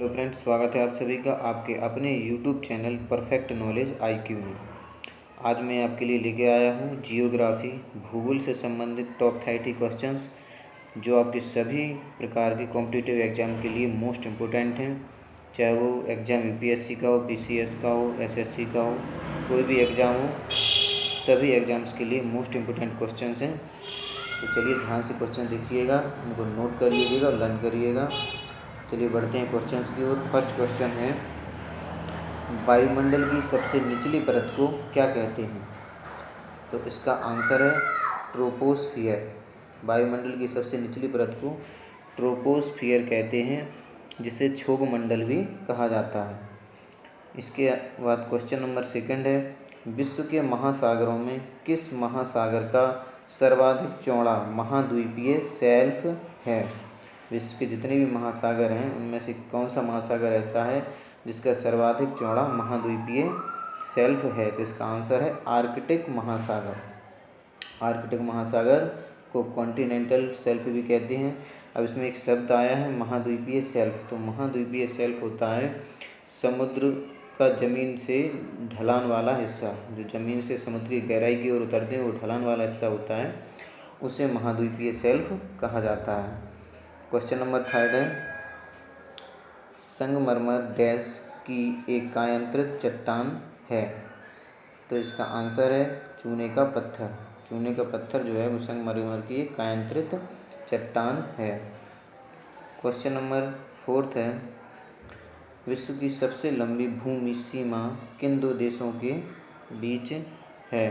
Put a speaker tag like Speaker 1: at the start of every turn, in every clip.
Speaker 1: Hello friends, स्वागत है आप सभी का आपके अपने YouTube channel perfect knowledge IQ में। आज मैं आपके लिए लेके आया हूँ जियोग्राफी भूगोल से संबंधित टॉप 30 क्वेश्चंस जो आपके सभी प्रकार के कॉम्पिटिटिव एग्ज़ाम के लिए मोस्ट इम्पोर्टेंट हैं। चाहे वो एग्ज़ाम UPSC का हो, PCS का हो, SSC का हो, कोई भी एग्ज़ाम हो, सभी एग्ज़ाम्स के लिए मोस्ट इम्पोर्टेंट क्वेश्चंस हैं। तो चलिए ध्यान से क्वेश्चन देखिएगा, उनको नोट कर लीजिएगा और लर्न करिएगा। चलिए बढ़ते हैं क्वेश्चंस की ओर। फर्स्ट क्वेश्चन है, वायुमंडल की सबसे निचली परत को क्या कहते हैं? तो इसका आंसर है ट्रोपोस्फियर। वायुमंडल की सबसे निचली परत को ट्रोपोस्फियर कहते हैं, जिसे क्षोभ मंडल भी कहा जाता है। इसके बाद क्वेश्चन नंबर सेकंड है, विश्व के महासागरों में किस महासागर का सर्वाधिक चौड़ा महाद्वीपीय शेल्फ है? विश्व के जितने भी महासागर हैं उनमें से कौन सा महासागर ऐसा है जिसका सर्वाधिक चौड़ा महाद्वीपीय शेल्फ है? तो इसका आंसर है आर्कटिक महासागर। आर्कटिक महासागर को कॉन्टिनेंटल शेल्फ भी कहते हैं। अब इसमें एक शब्द आया है महाद्वीपीय शेल्फ। तो महाद्वीपीय शेल्फ होता है समुद्र का ज़मीन से ढलान वाला हिस्सा, जो ज़मीन से समुद्र की गहराई की ओर उतरते हैं वो ढलान वाला हिस्सा होता है, उसे महाद्वीपीय शेल्फ कहा जाता है। क्वेश्चन नंबर थर्ड है, संगमरमर डैश की एक कायांतरित चट्टान है? तो इसका आंसर है चूने का पत्थर। चूने का पत्थर जो है वो संगमरमर की एक कायांतरित चट्टान है। क्वेश्चन नंबर फोर्थ है, विश्व की सबसे लंबी भूमि सीमा किन दो देशों के बीच है?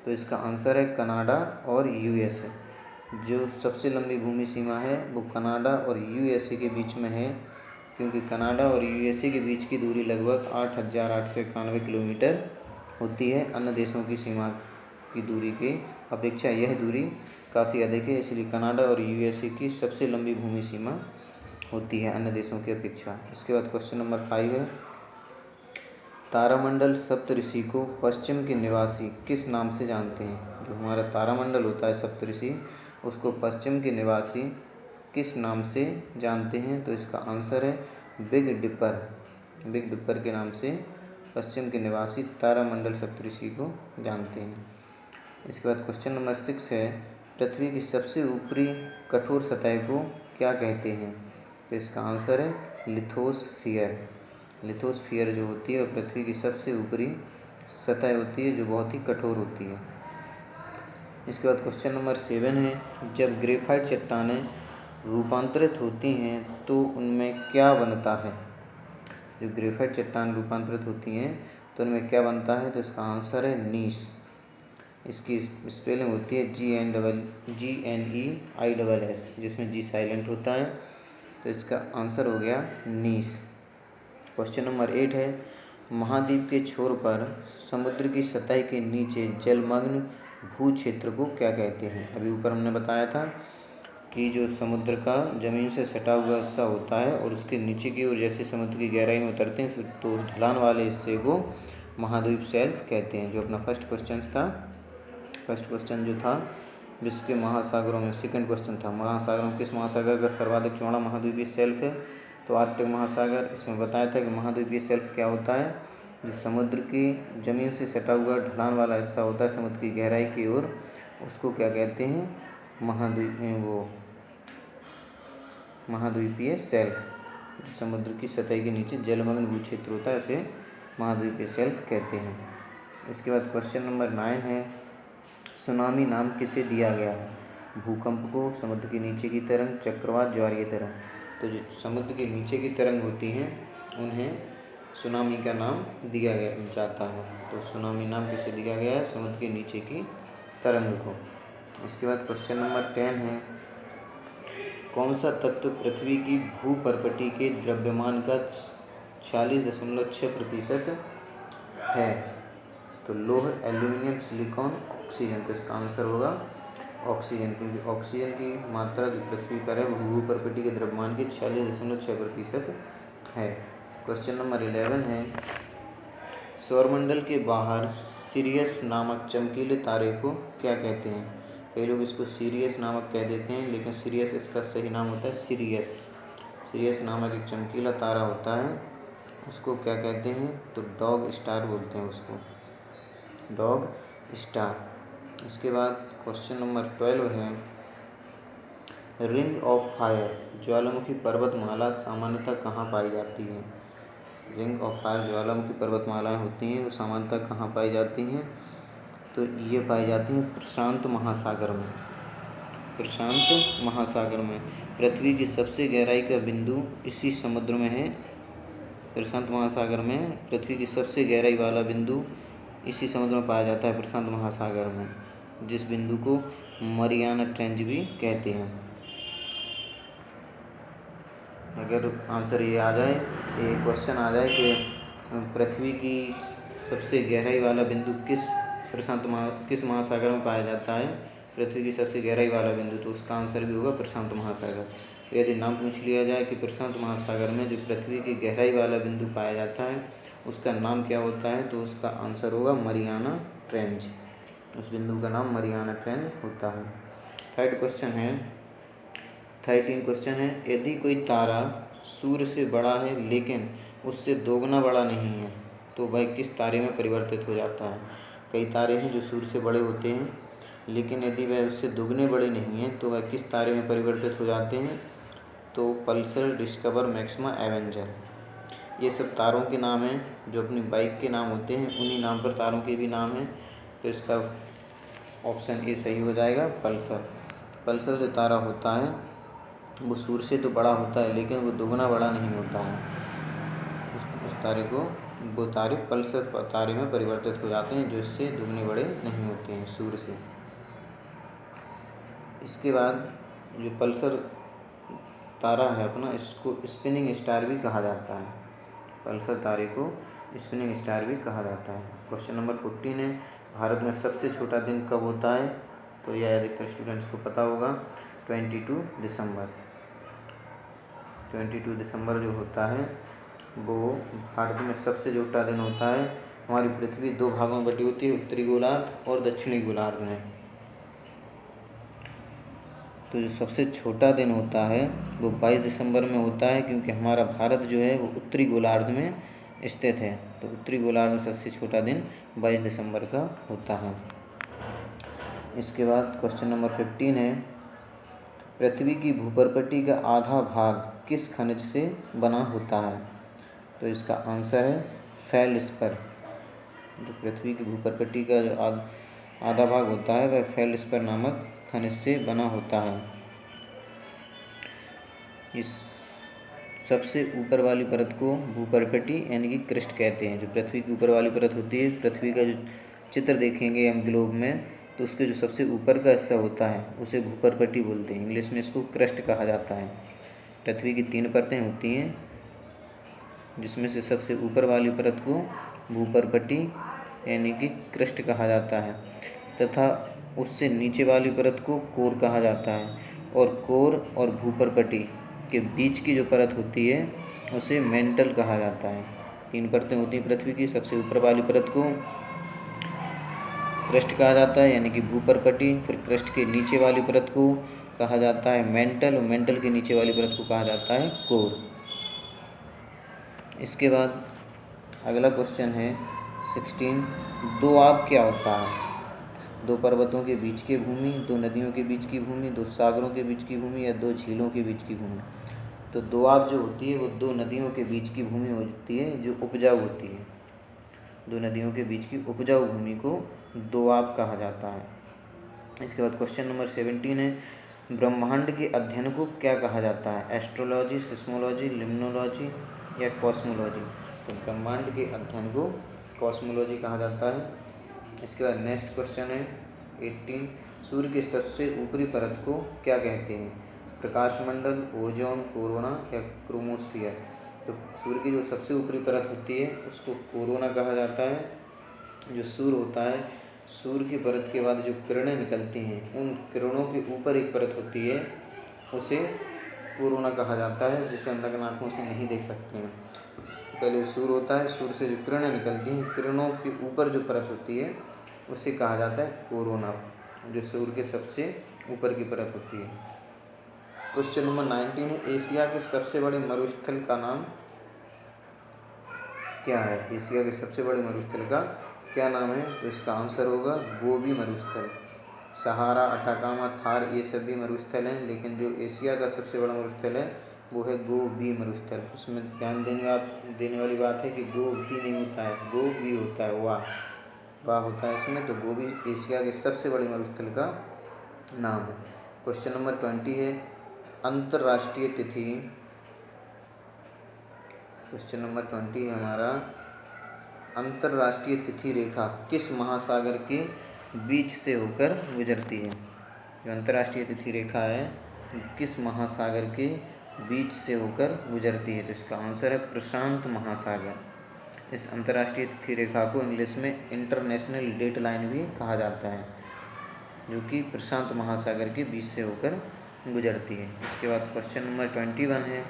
Speaker 1: तो इसका आंसर है कनाडा और USA। जो सबसे लंबी भूमि सीमा है वो कनाडा और USA के बीच में है, क्योंकि कनाडा और USA के बीच की दूरी लगभग 8,891 किलोमीटर होती है। अन्य देशों की सीमा की दूरी के अपेक्षा यह दूरी काफ़ी अधिक है, इसलिए कनाडा और USA की सबसे लंबी भूमि सीमा होती है अन्य देशों की अपेक्षा। इसके बाद क्वेश्चन नंबर 5 है, तारामंडल सप्तऋषि को पश्चिम के निवासी किस नाम से जानते हैं? जो हमारा तारामंडल होता है सप्तऋषि, उसको पश्चिम के निवासी किस नाम से जानते हैं? तो इसका आंसर है बिग डिपर। बिग डिपर के नाम से पश्चिम के निवासी तारामंडल सप्तऋषि को जानते हैं। इसके बाद क्वेश्चन नंबर 6 है, पृथ्वी की सबसे ऊपरी कठोर सतह को क्या कहते हैं? तो इसका आंसर है लिथोस्फियर। लिथोस्फियर जो होती है वह पृथ्वी की सबसे ऊपरी सतह होती है जो बहुत ही कठोर होती है। इसके बाद क्वेश्चन नंबर 7 है, जब ग्रेफाइट चट्टानें रूपांतरित होती हैं तो उनमें क्या बनता है? जो ग्रेफाइट चट्टान रूपांतरित होती हैं तो उनमें क्या बनता है? तो इसका आंसर है नीस। इसकी स्पेलिंग होती है GNEISS, जिसमें G साइलेंट होता है। तो इसका आंसर हो गया नीस। क्वेश्चन नंबर 8 है, महाद्वीप के छोर पर समुद्र की सतह के नीचे जलमग्न भू क्षेत्र को क्या कहते हैं? अभी ऊपर हमने बताया था कि जो समुद्र का ज़मीन से सटा हुआ हिस्सा होता है और उसके नीचे की ओर जैसे समुद्र की गहराई में उतरते हैं तो उस ढलान वाले हिस्से को महाद्वीप शेल्फ कहते हैं। जो अपना फर्स्ट क्वेश्चन जो था विश्व के महासागरों में, सेकंड क्वेश्चन था महासागरों में किस महासागर का सर्वाधिक चौड़ा महाद्वीपीय शेल्फ है? तो आर्कटिक महासागर। इसमें बताया था कि महाद्वीपीय शेल्फ क्या होता है? जो समुद्र की ज़मीन से सटा हुआ ढलान वाला हिस्सा होता है समुद्र की गहराई की ओर, उसको क्या कहते हैं? महाद्वीपीय शेल्फ। जो समुद्र की सतह के नीचे जलमग्न भू क्षेत्र होता है उसे महाद्वीपीय शेल्फ कहते हैं। इसके बाद क्वेश्चन नंबर 9 है, सुनामी नाम किसे दिया गया है? भूकंप को, समुद्र के नीचे की तरंग, चक्रवात, ज्वारीय तरंग। तो जो समुद्र के नीचे की तरंग होती हैं उन्हें सुनामी का नाम दिया जाता है। तो सुनामी नाम किसे दिया गया है? समुद्र के नीचे की तरंग को। इसके बाद क्वेश्चन नंबर 10 है, कौन सा तत्व पृथ्वी की भूपर्पटी के द्रव्यमान का 40.6% है? तो लोह, एल्यूमिनियम, सिलिकॉन, ऑक्सीजन। तो इसका आंसर होगा ऑक्सीजन, क्योंकि ऑक्सीजन की मात्रा जो पृथ्वी पर है वो भूपर्पटी के द्रव्यमान की 40.6% है। क्वेश्चन नंबर 11 है, सौरमंडल के बाहर सिरियस नामक चमकीले तारे को क्या कहते हैं? कई लोग इसको सीरियस नामक कह देते हैं, लेकिन सीरियस इसका सही नाम होता है सिरियस। सिरियस नामक एक चमकीला तारा होता है, उसको क्या कहते हैं? तो डॉग स्टार बोलते हैं उसको, डॉग स्टार। इसके बाद क्वेश्चन नंबर 12 है, रिंग ऑफ फायर ज्वालामुखी पर्वतमाला सामान्यतः कहाँ पाई जाती है? रिंग ऑफ फायर ज्वालामुखी पर्वतमालाएँ होती हैं, वो सामान्यतः कहाँ पाई जाती हैं? तो ये पाई जाती हैं प्रशांत महासागर में। प्रशांत महासागर में पृथ्वी की सबसे गहराई का बिंदु इसी समुद्र में है। प्रशांत महासागर में पृथ्वी की सबसे गहराई वाला बिंदु इसी समुद्र में पाया जाता है, प्रशांत महासागर में, जिस बिंदु को मरियाना ट्रेंच भी कहते हैं। अगर आंसर ये आ जाए, ये क्वेश्चन आ जाए कि पृथ्वी की सबसे गहराई वाला बिंदु किस महासागर में पाया जाता है, पृथ्वी की सबसे गहराई वाला बिंदु, तो उसका आंसर भी होगा प्रशांत महासागर। तो यदि नाम पूछ लिया जाए कि प्रशांत महासागर में जो पृथ्वी की गहराई वाला बिंदु पाया जाता है उसका नाम क्या होता है, तो उसका आंसर होगा मरियाना ट्रेंच। उस बिंदु का नाम मरियाना ट्रेंच होता है। 13 क्वेश्चन है, यदि कोई तारा सूर्य से बड़ा है लेकिन उससे दोगुना बड़ा नहीं है तो वह किस तारे में परिवर्तित हो जाता है? कई तारे हैं जो सूर्य से बड़े होते हैं, लेकिन यदि वह उससे दुगने बड़े नहीं हैं तो वह किस तारे में परिवर्तित हो जाते हैं? तो पल्सर, डिस्कवर, मैक्सिमा, एवेंजर, ये सब तारों के नाम हैं जो अपनी बाइक के नाम होते हैं, उन्हीं नाम पर तारों के भी नाम हैं। तो इसका ऑप्शन ए सही हो जाएगा, पल्सर। पल्सर जो तारा होता है वो सूर्य से तो बड़ा होता है लेकिन वो दुगना बड़ा नहीं होता है। उस तारे को, वो तारे पल्सर तारे में परिवर्तित हो जाते हैं जो इससे दुगने बड़े नहीं होते हैं सूर्य से। इसके बाद जो पल्सर तारा है अपना, इसको स्पिनिंग स्टार भी कहा जाता है। पल्सर तारे को स्पिनिंग स्टार भी कहा जाता है। क्वेश्चन नंबर 14 है, भारत में सबसे छोटा दिन कब होता है? तो यह अधिकतर स्टूडेंट्स को पता होगा, 22 दिसंबर। 22 दिसंबर जो होता है वो भारत में सबसे छोटा दिन होता है। हमारी पृथ्वी 2 भागों में बटी होती है, उत्तरी गोलार्ध और दक्षिणी गोलार्ध में। तो जो सबसे छोटा दिन होता है वो 22 दिसंबर में होता है, क्योंकि हमारा भारत जो है वो उत्तरी गोलार्ध में स्थित है। तो उत्तरी गोलार्ध में सबसे छोटा दिन 22 दिसंबर का होता है। इसके बाद क्वेश्चन नंबर 15 है, पृथ्वी की भूपर्पटी का आधा भाग किस खनिज से बना होता है? तो इसका आंसर है फेल्डस्पर। जो पृथ्वी की भूपर्पटी का जो आधा भाग होता है वह फेल्डस्पर नामक खनिज से बना होता है। इस सबसे ऊपर वाली परत को भूपर्पटी यानी कि क्रस्ट कहते हैं। जो पृथ्वी की ऊपर वाली परत होती है, पृथ्वी का जो चित्र देखेंगे हम ग्लोब में, तो उसके जो सबसे ऊपर का हिस्सा होता है उसे भूपर्पटी बोलते हैं। इंग्लिश में इसको क्रस्ट कहा जाता है। पृथ्वी की 3 परतें होती हैं, जिसमें से सबसे ऊपर वाली परत को भूपर्पटी यानी कि क्रस्ट कहा जाता है, तथा उससे नीचे वाली परत को कोर कहा जाता है, और कोर और भूपर्पटी के बीच की जो परत होती है उसे मेंटल कहा जाता है। 3 परतें होती हैं पृथ्वी की, सबसे ऊपर वाली परत को क्रस्ट कहा जाता है यानी कि भूपर्पटी, फिर क्रस्ट के नीचे वाली परत को कहा जाता है मेंटल, और मेंटल के नीचे वाली परत को कहा जाता है कोर। इसके बाद अगला क्वेश्चन है 16, दोआब क्या होता है? 2 पर्वतों के बीच की भूमि, 2 नदियों के बीच की भूमि, 2 सागरों के बीच की भूमि, या 2 झीलों के बीच की भूमि। तो दोआब जो होती है वो 2 नदियों के बीच की भूमि होती है जो उपजाऊ होती है। 2 नदियों के बीच की उपजाऊ भूमि को दोआब कहा जाता है। इसके बाद क्वेश्चन नंबर 17 है, ब्रह्मांड के अध्ययन को क्या कहा जाता है? एस्ट्रोलॉजी, सिस्मोलॉजी, लिम्नोलॉजी या कॉस्मोलॉजी? तो ब्रह्मांड के अध्ययन को कॉस्मोलॉजी कहा जाता है। इसके बाद नेक्स्ट क्वेश्चन है 18, सूर्य के सबसे ऊपरी परत को क्या कहते हैं? प्रकाशमंडल, ओजोन, कोरोना या क्रोमोस्फियर? तो सूर्य की जो सबसे ऊपरी परत होती है उसको कोरोना कहा जाता है। जो सूर्य होता है, सूर्य की परत के बाद जो किरणें निकलती हैं, उन किरणों के ऊपर एक परत होती है, उसे कोरोना कहा जाता है, जिसे हम नग्न आँखों से नहीं देख सकते हैं। पहले सूर्य होता है, सूर्य से जो किरणें निकलती हैं, किरणों के ऊपर जो परत होती है उसे कहा जाता है कोरोना, जो सूर्य के सबसे ऊपर की परत होती है। क्वेश्चन नंबर 19 है, एशिया के सबसे बड़े मरुस्थल का नाम क्या है? एशिया के सबसे बड़े मरुस्थल का क्या नाम है? तो इसका आंसर होगा गोबी मरुस्थल। सहारा, अटाकामा, थार ये सभी मरुस्थल हैं, लेकिन जो एशिया का सबसे बड़ा मरुस्थल है वो है गोबी मरुस्थल। उसमें ध्यान देने वाली बात है कि गो भी नहीं होता है, गो भी होता है, वाह होता है इसमें। तो गोबी एशिया के सबसे बड़े मरुस्थल का नाम है। क्वेश्चन नंबर 20 है, अंतर्राष्ट्रीय तिथि। क्वेश्चन नंबर 20 है हमारा, अंतर्राष्ट्रीय तिथि रेखा किस महासागर के बीच से होकर गुजरती है? जो अंतर्राष्ट्रीय तिथि रेखा है किस महासागर के बीच से होकर गुजरती है? तो इसका आंसर है प्रशांत महासागर। इस अंतर्राष्ट्रीय तिथि रेखा को इंग्लिश में इंटरनेशनल डेट लाइन भी कहा जाता है, जो कि प्रशांत महासागर के बीच से होकर गुजरती है। इसके बाद क्वेश्चन नंबर 21 है,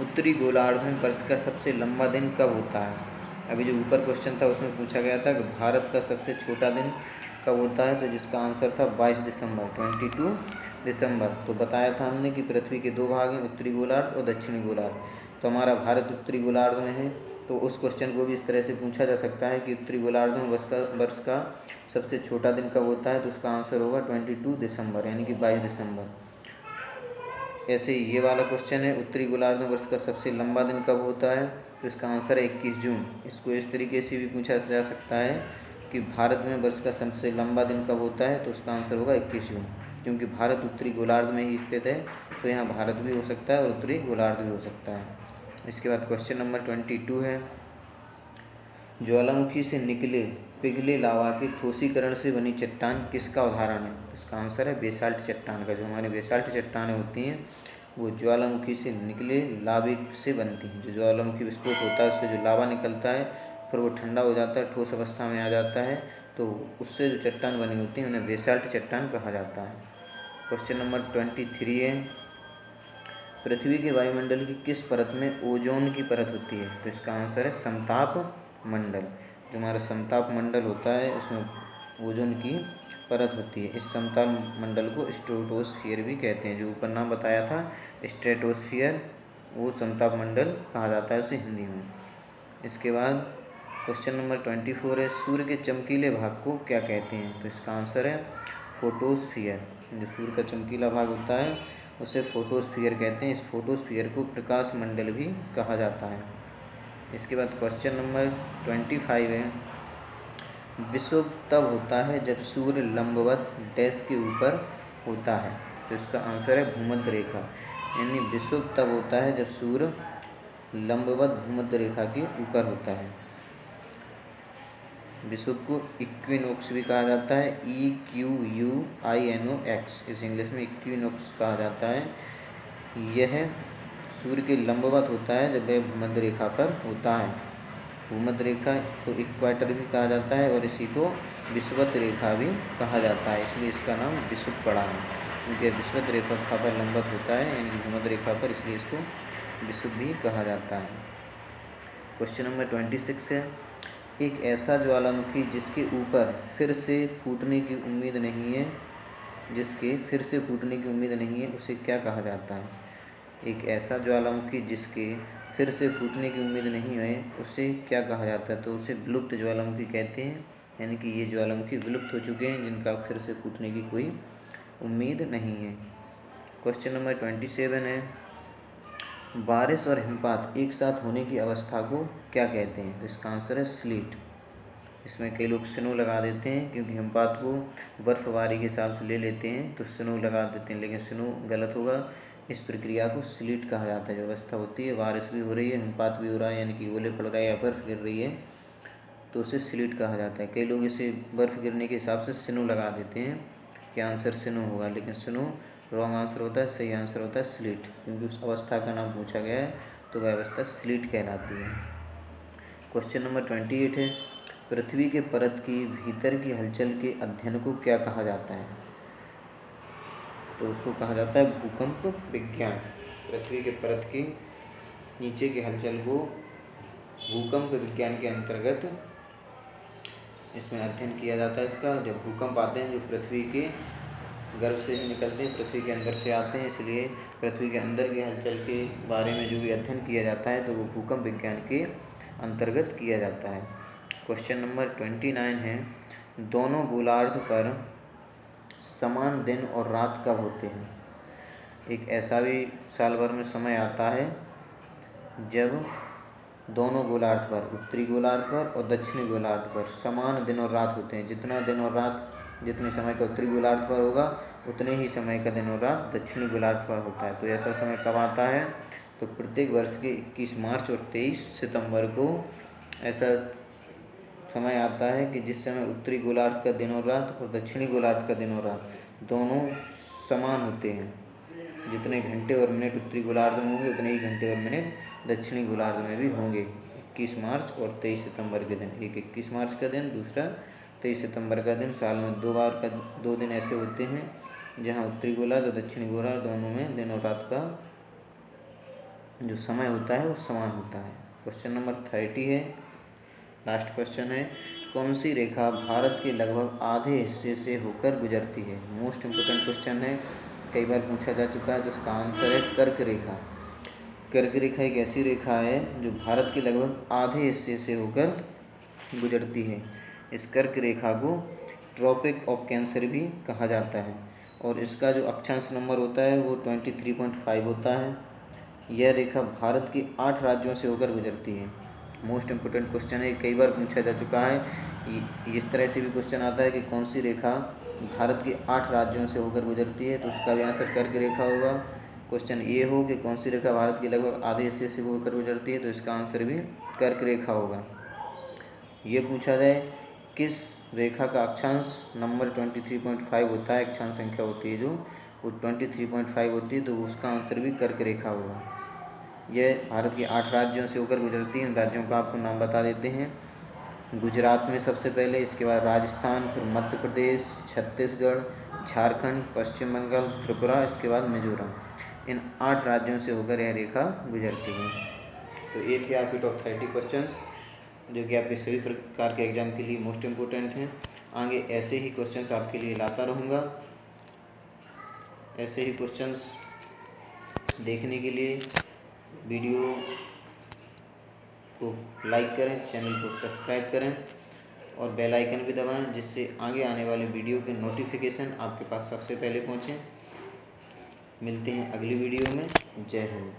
Speaker 1: उत्तरी गोलार्ध में वर्ष का सबसे लंबा दिन कब होता है? अभी जो ऊपर क्वेश्चन था उसमें पूछा गया था कि भारत का सबसे छोटा दिन कब होता है, तो जिसका आंसर था 22 दिसंबर, 22 दिसंबर। तो बताया था हमने कि पृथ्वी के दो भाग हैं, उत्तरी गोलार्ध और दक्षिणी गोलार्ध। तो हमारा भारत उत्तरी गोलार्ध में है, तो उस क्वेश्चन को भी इस तरह से पूछा जा सकता है कि उत्तरी गोलार्ध में वर्ष का सबसे छोटा दिन कब होता है, तो उसका आंसर होगा 22 दिसंबर, यानी कि 22 दिसंबर। ऐसे ही ये वाला क्वेश्चन है, उत्तरी गोलार्ध में वर्ष का सबसे लंबा दिन कब होता है, तो इसका आंसर है 21 जून। इसको इस तरीके से भी पूछा जा सकता है कि भारत में वर्ष का सबसे लंबा दिन कब होता है, तो उसका आंसर होगा 21 जून, क्योंकि भारत उत्तरी गोलार्ध में ही स्थित है, तो यहाँ भारत भी हो सकता है और उत्तरी गोलार्ध भी हो सकता है। इसके बाद क्वेश्चन नंबर 22 है, ज्वालामुखी से निकले पिघले लावा के ठोसीकरण से बनी चट्टान किसका उदाहरण है? इसका आंसर है बेसाल्ट चट्टान का। जो हमारी बेसाल्ट चट्टानें होती हैं वो ज्वालामुखी से निकले लावे से बनती हैं। जो ज्वालामुखी विस्फोट होता है उससे जो लावा निकलता है फिर वो ठंडा हो जाता है, ठोस अवस्था में आ जाता है, तो उससे जो चट्टान बनी होती है उन्हें बेसाल्ट चट्टान कहा जाता है। क्वेश्चन नंबर 23 है, पृथ्वी के वायुमंडल की किस परत में ओजोन की परत होती है? तो इसका आंसर है समताप मंडल। जो हमारा समताप मंडल होता है उसमें ओजोन की परत होती है। इस समताप मंडल को स्ट्रेटोस्फियर भी कहते हैं। जो ऊपर नाम बताया था स्ट्रेटोस्फियर, वो समताप मंडल कहा जाता है उसे हिंदी में। इसके बाद क्वेश्चन नंबर 24 है, सूर्य के चमकीले भाग को क्या कहते हैं? तो इसका आंसर है फोटोस्फियर। जो सूर्य का चमकीला भाग होता है उसे फोटोस्फियर कहते हैं। इस फोटोस्फियर को प्रकाश मंडल भी कहा जाता है। इसके बाद क्वेश्चन नंबर 25 है, विषुव तब होता है जब सूर्य लंबवत डैश के ऊपर होता है। तो इसका आंसर है भूमध्य रेखा। यानी विषुव तब होता है जब सूर्य लंबवत भूमध्य रेखा के ऊपर होता है। विषुव को इक्विनोक्स भी कहा जाता है, EQUINOX, इस इंग्लिश में इक्विनोक्स कहा जाता है। यह सूर्य के लंबवत होता है जब वह भूमध्य रेखा पर होता है। भूमध्य रेखा को इक्वेटर भी कहा जाता है और इसी को विषुवत रेखा भी कहा जाता है, इसलिए इसका नाम विषुव पड़ा है, क्योंकि विषुवत रेखा पर लंबवत होता है यानी कि भूमध्य रेखा पर, इसलिए इसको विषुव भी कहा जाता है। क्वेश्चन नंबर 26 है, एक ऐसा ज्वालामुखी जिसके ऊपर फिर से फूटने की उम्मीद नहीं है, जिसके फिर से फूटने की उम्मीद नहीं है, उसे क्या कहा जाता है? एक ऐसा ज्वालामुखी जिसके फिर से फूटने की उम्मीद नहीं है उसे क्या कहा जाता है? तो उसे विलुप्त ज्वालामुखी कहते हैं, यानी कि ये ज्वालामुखी विलुप्त हो चुके हैं जिनका फिर से फूटने की कोई उम्मीद नहीं है। क्वेश्चन नंबर 27 है, बारिश और हिमपात एक साथ होने की अवस्था को क्या कहते हैं? तो इसका आंसर है स्लीट। इसमें कई लोग स्नो लगा देते हैं, क्योंकि हिमपात को बर्फबारी के हिसाब से ले लेते हैं तो स्नो लगा देते हैं, लेकिन स्नो गलत होगा। इस प्रक्रिया को स्लीट कहा जाता है। जो अवस्था होती है, बारिश भी हो रही है, हिमपात भी हो रहा है, यानी कि ओले पड़ रहा है या बर्फ़ गिर रही है, तो उसे स्लीट कहा जाता है। कई लोग इसे बर्फ़ गिरने के हिसाब से स्नो लगा देते हैं कि आंसर स्नो होगा, लेकिन स्नो रॉन्ग आंसर होता है। सही आंसर होता है स्लीट, क्योंकि उस अवस्था का नाम पूछा गया है तो वह अवस्था स्लीट कहलाती है। क्वेश्चन नंबर 28 है, पृथ्वी के परत की भीतर की हलचल के अध्ययन को क्या कहा जाता है? तो उसको कहा जाता है भूकंप विज्ञान। पृथ्वी के परत की नीचे की हलचल को भूकंप विज्ञान के अंतर्गत इसमें अध्ययन किया जाता है इसका। जब भूकंप आते हैं जो पृथ्वी के गर्भ से ही निकलते हैं, पृथ्वी के अंदर से आते हैं, इसलिए पृथ्वी के अंदर की हलचल के बारे में जो भी अध्ययन किया जाता है तो वो भूकंप विज्ञान के अंतर्गत किया जाता है। क्वेश्चन नंबर 29 है, दोनों गोलार्ध पर समान दिन और रात कब होते हैं? एक ऐसा भी साल भर में समय आता है जब दोनों गोलार्ध पर, उत्तरी गोलार्ध पर और दक्षिणी गोलार्ध पर समान दिन और रात होते हैं। जितना दिन और रात, जितने समय का उत्तरी गोलार्ध पर होगा उतने ही समय का दिन और रात दक्षिणी गोलार्ध पर होता है। तो ऐसा समय कब आता है? तो प्रत्येक वर्ष के 21 मार्च और 23 सितंबर को ऐसा समय आता है कि जिस समय उत्तरी गोलार्ध का दिन और रात और दक्षिणी गोलार्ध का दिन और रात दोनों समान होते हैं। जितने घंटे और मिनट उत्तरी गोलार्ध में होंगे उतने ही घंटे और मिनट दक्षिणी गोलार्ध में भी होंगे। 21 मार्च और 23 सितंबर के दिन, एक 21 मार्च का दिन, दूसरा 23 सितंबर का दिन। साल में 2 बार का 2 दिन ऐसे होते हैं जहाँ उत्तरी गोलार्ध और दक्षिणी गोलार्ध दोनों में दिन और रात का जो समय होता है वो समान होता है। क्वेश्चन नंबर 30 है, लास्ट क्वेश्चन है, कौन सी रेखा भारत के लगभग आधे हिस्से से होकर गुजरती है? मोस्ट इम्पोर्टेंट क्वेश्चन है, कई बार पूछा जा चुका है। तो इसका आंसर है कर्क रेखा। कर्क रेखा एक ऐसी रेखा है जो भारत के लगभग आधे हिस्से से होकर गुजरती है। इस कर्क रेखा को ट्रॉपिक ऑफ कैंसर भी कहा जाता है और इसका जो अक्षांश नंबर होता है वो 23.5 होता है। यह रेखा भारत के 8 राज्यों से होकर गुजरती है। मोस्ट इम्पोर्टेंट क्वेश्चन है, कई बार पूछा जा चुका है। इस तरह से भी क्वेश्चन आता है कि कौन सी रेखा भारत के 8 राज्यों से होकर गुजरती है, तो उसका भी आंसर कर्क रेखा होगा। क्वेश्चन ये हो कि कौन सी रेखा भारत के लगभग आधे हिस्से से होकर गुजरती है, तो इसका आंसर भी कर्क रेखा होगा। ये पूछा जाए किस रेखा का अक्षांश नंबर 23.5 होता है, अक्षांश संख्या होती है जो वो 23.5 होती है, तो उसका आंसर भी कर्क रेखा होगा। यह भारत के 8 राज्यों से होकर गुजरती है। इन राज्यों का आपको नाम बता देते हैं। गुजरात में सबसे पहले, इसके बाद राजस्थान, फिर मध्य प्रदेश, छत्तीसगढ़, झारखंड, पश्चिम बंगाल, त्रिपुरा, इसके बाद मिजोरम। इन 8 राज्यों से होकर यह रेखा गुजरती है। तो ये थे आपके टॉप 30 क्वेश्चंस जो कि आपके सभी प्रकार के एग्जाम के लिए मोस्ट इम्पोर्टेंट हैं। आगे ऐसे ही क्वेश्चंस आपके लिए लाता रहूँगा। ऐसे ही क्वेश्चंस देखने के लिए वीडियो को लाइक करें, चैनल को सब्सक्राइब करें और बेल आइकन भी दबाएं, जिससे आगे आने वाले वीडियो के नोटिफिकेशन आपके पास सबसे पहले पहुँचें। मिलते हैं अगली वीडियो में। जय हिंद।